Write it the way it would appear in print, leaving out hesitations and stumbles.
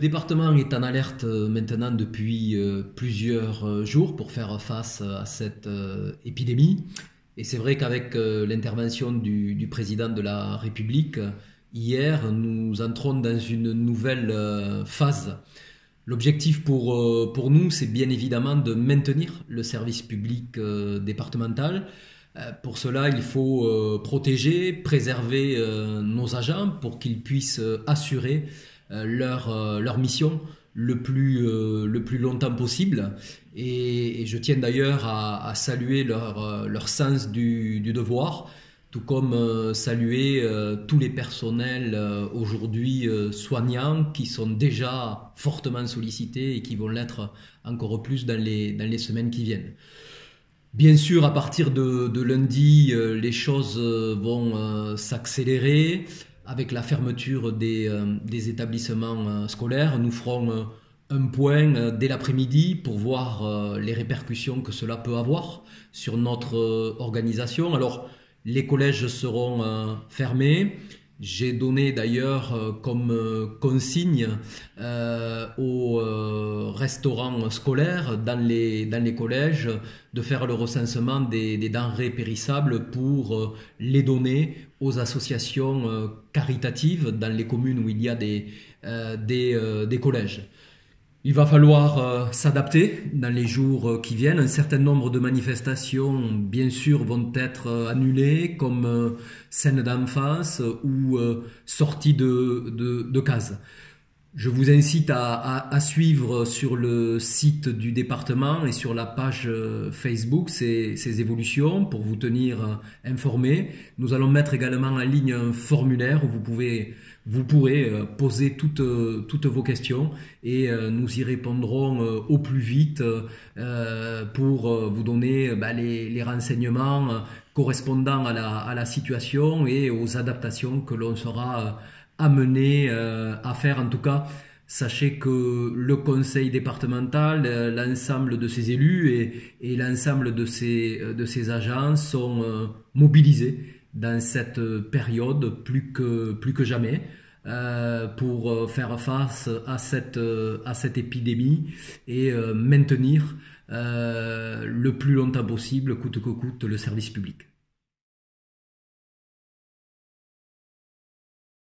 département est en alerte maintenant depuis plusieurs jours pour faire face à cette épidémie. Et c'est vrai qu'avec l'intervention du président de la République, hier, nous entrons dans une nouvelle phase. L'objectif pour nous, c'est bien évidemment de maintenir le service public départemental. Pour cela, il faut protéger, préserver nos agents pour qu'ils puissent assurer leur mission le plus longtemps possible. Et je tiens d'ailleurs à saluer leur sens du devoir, tout comme saluer tous les personnels aujourd'hui soignants qui sont déjà fortement sollicités et qui vont l'être encore plus dans les semaines qui viennent. Bien sûr, à partir de lundi, les choses vont s'accélérer avec la fermeture des établissements scolaires. Nous ferons un point dès l'après-midi pour voir les répercussions que cela peut avoir sur notre organisation. Alors, les collèges seront fermés. J'ai donné d'ailleurs comme consigne aux restaurants scolaires dans les collèges de faire le recensement des denrées périssables pour les donner aux associations caritatives dans les communes où il y a des collèges. Il va falloir s'adapter dans les jours qui viennent. Un certain nombre de manifestations, bien sûr, vont être annulées, comme scènes d'enfance ou sorties de cases. Je vous incite à suivre sur le site du département et sur la page Facebook ces évolutions pour vous tenir informé. Nous allons mettre également en ligne un formulaire où vous pourrez poser toutes vos questions et nous y répondrons au plus vite pour vous donner les renseignements correspondant à la situation et aux adaptations que l'on sera amené à faire. En tout cas, sachez que le conseil départemental, l'ensemble de ses élus et l'ensemble de ses agents sont mobilisés dans cette période plus que jamais pour faire face à cette épidémie et maintenir le plus longtemps possible, coûte que coûte, le service public.